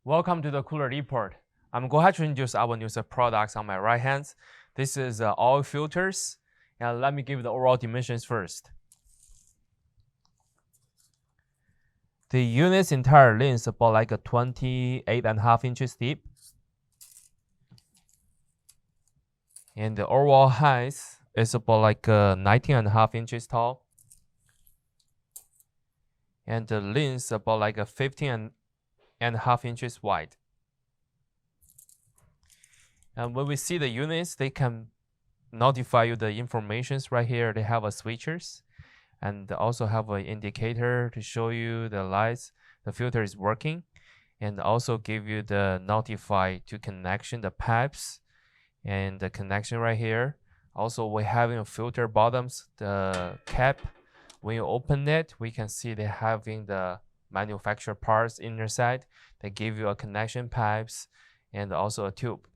Welcome to the Cooler Report. I'm going to introduce our new products on my right hand. This is oil filters, and let me give the overall dimensions first. The unit's entire length is about like a 28.5 inches deep, and the overall height is about like 19.5 inches tall, and the length is about like a 15.5 inches wide. And when we see the units, they can notify you the informations right here. They have a switchers, and they also have an indicator to show you the lights. The filter is working, and also give you the notify to connection, the pipes, and the connection right here. Also, we're having a filter bottoms, the cap. When you open it, we can see they having the manufacturer parts in their side. They give you a connection pipes and also a tube.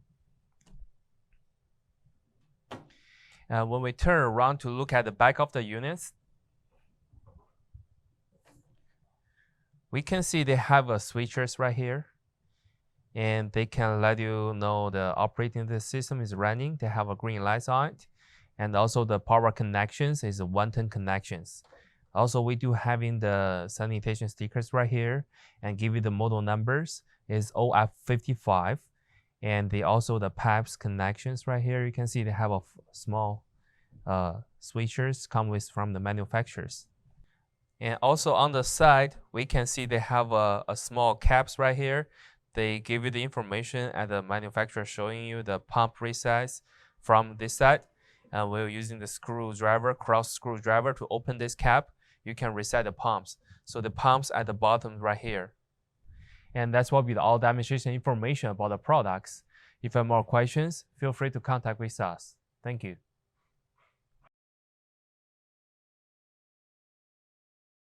When we turn around to look at the back of the units, we can see they have a switchers right here, and they can let you know the operating the system is running. They have a green lights on it, and also the power connections is 110 connections. Also, we do having the sanitation stickers right here, and give you the model numbers is OF55, and they also the pipes connections right here. You can see they have a small switchers come with from the manufacturers. And also on the side, we can see they have a small caps right here. They give you the information at the manufacturer showing you the pump resize from this side. And we're using the screwdriver, cross screwdriver to open this cap. You can reset the pumps. So the pumps at the bottom right here. And that's what will be all demonstration information about the products. If you have more questions, feel free to contact with us. Thank you.